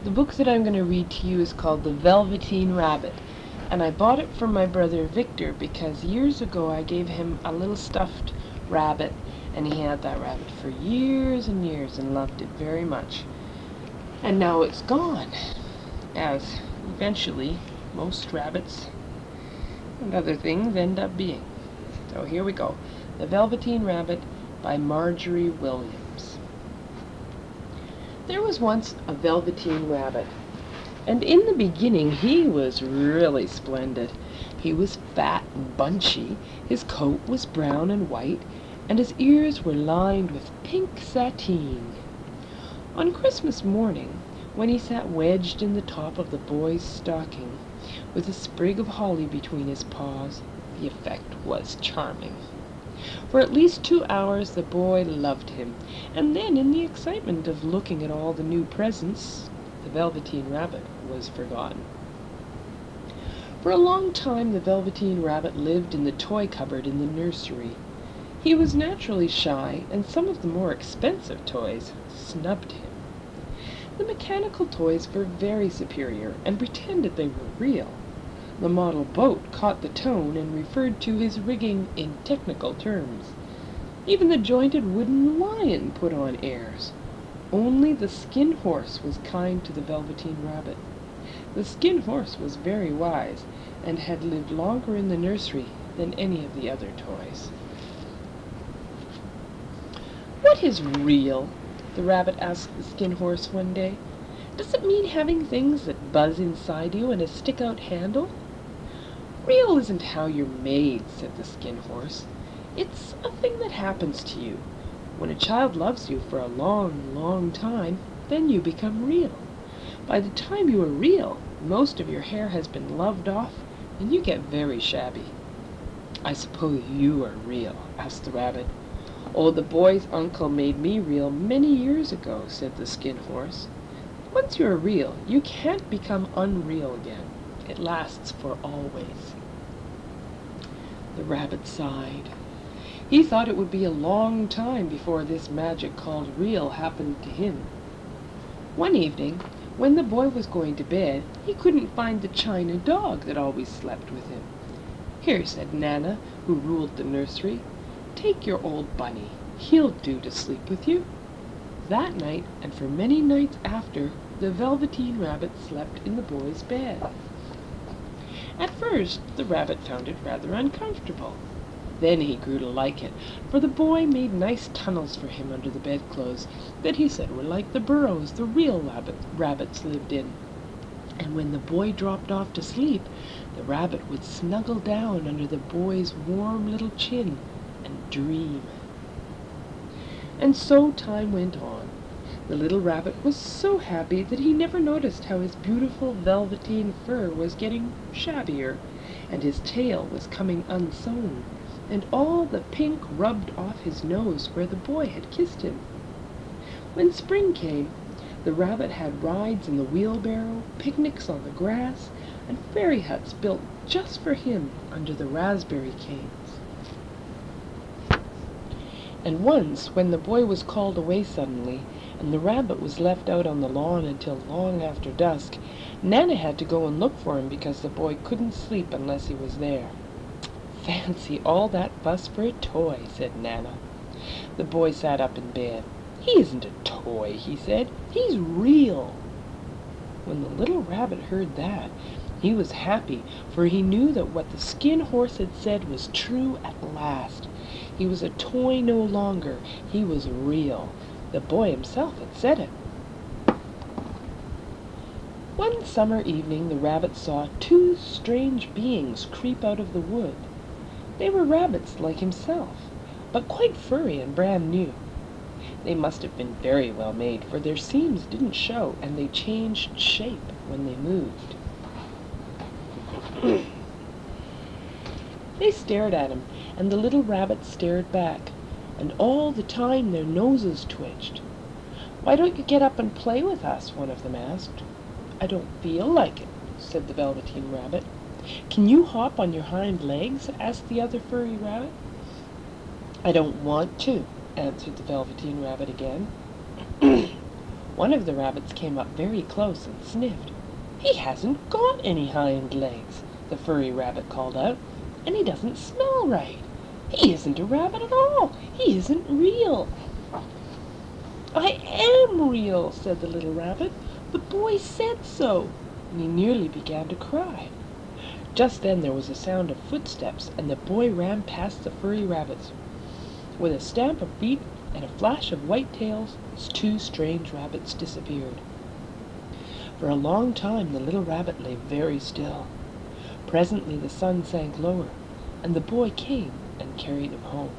The book that I'm going to read to you is called The Velveteen Rabbit, and I bought it from my brother Victor because years ago I gave him a little stuffed rabbit, and he had that rabbit for years and years and loved it very much. And now it's gone, as eventually most rabbits and other things end up being. So here we go. The Velveteen Rabbit by Margery Williams. There was once a Velveteen Rabbit, and in the beginning he was really splendid. He was fat and bunchy, his coat was brown and white, and his ears were lined with pink sateen. On Christmas morning, when he sat wedged in the top of the boy's stocking, with a sprig of holly between his paws, the effect was charming. For at least 2 hours the boy loved him, and then in the excitement of looking at all the new presents, the Velveteen Rabbit was forgotten. For a long time the Velveteen Rabbit lived in the toy cupboard in the nursery. He was naturally shy, and some of the more expensive toys snubbed him. The mechanical toys were very superior, and pretended they were real. The model boat caught the tone and referred to his rigging in technical terms. Even the jointed wooden lion put on airs. Only the skin horse was kind to the Velveteen Rabbit. The skin horse was very wise, and had lived longer in the nursery than any of the other toys. "What is real?" the rabbit asked the skin horse one day. "Does it mean having things that buzz inside you and a stick-out handle?" "Real isn't how you're made," said the skin horse. "It's a thing that happens to you. When a child loves you for a long, long time, then you become real. By the time you are real, most of your hair has been loved off, and you get very shabby." "I suppose you are real?" asked the rabbit. "Oh, the boy's uncle made me real many years ago," said the skin horse. "Once you are real, you can't become unreal again. It lasts for always." The rabbit sighed. He thought it would be a long time before this magic called real happened to him. One evening, when the boy was going to bed, he couldn't find the china dog that always slept with him. "Here," said Nana, who ruled the nursery, "take your old bunny. He'll do to sleep with you." That night, and for many nights after, the Velveteen Rabbit slept in the boy's bed. At first, the rabbit found it rather uncomfortable. Then he grew to like it, for the boy made nice tunnels for him under the bedclothes that he said were like the burrows the real rabbits lived in. And when the boy dropped off to sleep, the rabbit would snuggle down under the boy's warm little chin and dream. And so time went on. The little rabbit was so happy that he never noticed how his beautiful velveteen fur was getting shabbier, and his tail was coming unsewn, and all the pink rubbed off his nose where the boy had kissed him. When spring came, the rabbit had rides in the wheelbarrow, picnics on the grass, and fairy huts built just for him under the raspberry canes. And once, when the boy was called away suddenly, and the rabbit was left out on the lawn until long after dusk, Nana had to go and look for him because the boy couldn't sleep unless he was there. "Fancy all that fuss for a toy," said Nana. The boy sat up in bed. "He isn't a toy," he said. "He's real." When the little rabbit heard that, he was happy, for he knew that what the skin horse had said was true at last. He was a toy no longer. He was real. The boy himself had said it. One summer evening the rabbit saw 2 strange beings creep out of the wood. They were rabbits like himself, but quite furry and brand new. They must have been very well made, for their seams didn't show, and they changed shape when they moved. They stared at him, and the little rabbit stared back, and all the time their noses twitched. "Why don't you get up and play with us?" one of them asked. "I don't feel like it," said the Velveteen Rabbit. "Can you hop on your hind legs?" asked the other furry rabbit. "I don't want to," answered the Velveteen Rabbit again. One of the rabbits came up very close and sniffed. "He hasn't got any hind legs," the furry rabbit called out, "and he doesn't smell right. He isn't a rabbit at all. He isn't real." "I am real," said the little rabbit. "The boy said so," and he nearly began to cry. Just then there was a sound of footsteps, and the boy ran past the furry rabbits. With a stamp of feet and a flash of white tails, his two strange rabbits disappeared. For a long time the little rabbit lay very still. Presently the sun sank lower, and the boy came and carried him home.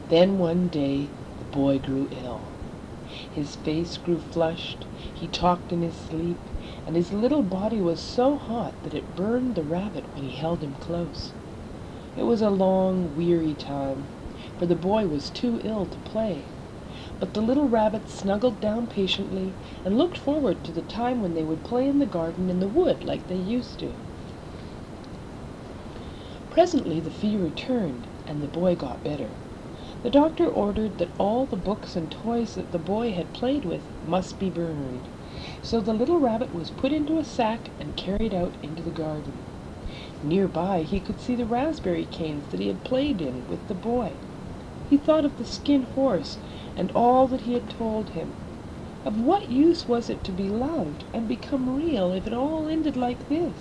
Then one day the boy grew ill. His face grew flushed, he talked in his sleep, and his little body was so hot that it burned the rabbit when he held him close. It was a long, weary time, for the boy was too ill to play. But the little rabbit snuggled down patiently and looked forward to the time when they would play in the garden in the wood like they used to. Presently the fever returned, and the boy got better. The doctor ordered that all the books and toys that the boy had played with must be burned. So the little rabbit was put into a sack and carried out into the garden. Nearby he could see the raspberry canes that he had played in with the boy. He thought of the skin horse and all that he had told him. Of what use was it to be loved and become real if it all ended like this?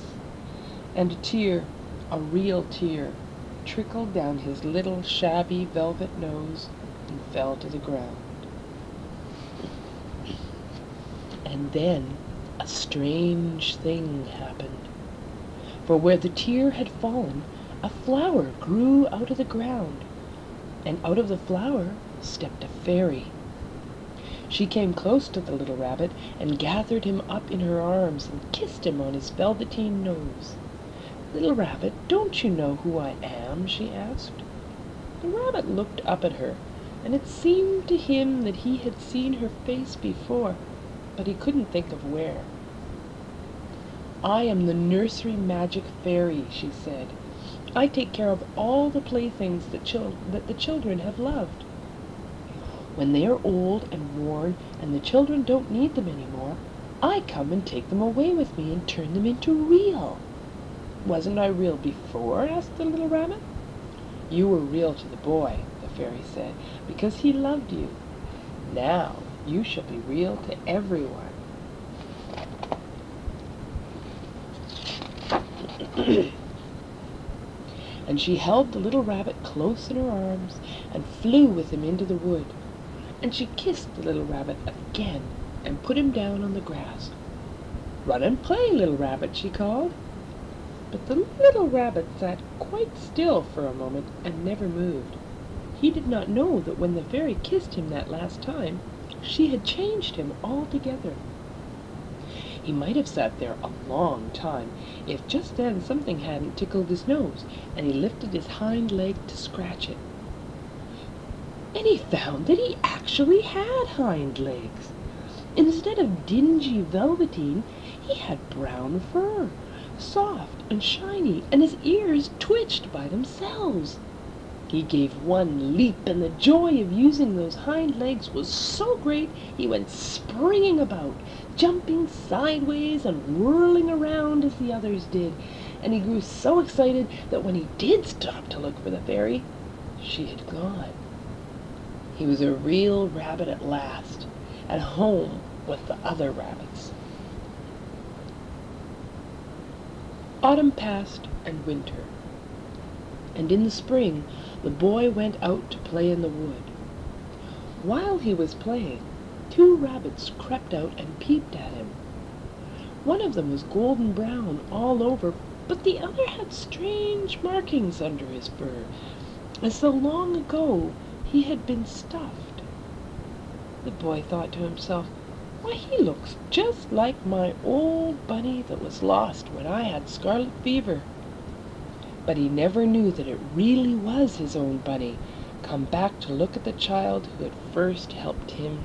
And a tear, a real tear, trickled down his little shabby velvet nose and fell to the ground. And then a strange thing happened. For where the tear had fallen, a flower grew out of the ground, and out of the flower stepped a fairy. She came close to the little rabbit and gathered him up in her arms and kissed him on his velveteen nose. "Little rabbit, don't you know who I am?" she asked. The rabbit looked up at her, and it seemed to him that he had seen her face before, but he couldn't think of where. "I am the nursery magic fairy," she said. "I take care of all the playthings that the children have loved. When they are old and worn and the children don't need them anymore, I come and take them away with me and turn them into real." "Wasn't I real before?" asked the little rabbit. "You were real to the boy," the fairy said, "because he loved you. Now you shall be real to everyone." And she held the little rabbit close in her arms and flew with him into the wood. And she kissed the little rabbit again and put him down on the grass. "Run and play, little rabbit," she called. But the little rabbit sat quite still for a moment and never moved. He did not know that when the fairy kissed him that last time, she had changed him altogether. He might have sat there a long time if just then something hadn't tickled his nose, and he lifted his hind leg to scratch it. And he found that he actually had hind legs. Instead of dingy velveteen, he had brown fur, soft and shiny, and his ears twitched by themselves. He gave one leap, and the joy of using those hind legs was so great he went springing about, jumping sideways and whirling around as the others did, and he grew so excited that when he did stop to look for the fairy, she had gone. He was a real rabbit at last, at home with the other rabbits. Autumn passed and winter, and in the spring the boy went out to play in the wood. While he was playing, two rabbits crept out and peeped at him. One of them was golden brown all over, but the other had strange markings under his fur, as though long ago he had been stuffed. The boy thought to himself, "Why, he looks just like my old bunny that was lost when I had scarlet fever." But he never knew that it really was his own bunny, come back to look at the child who had first helped him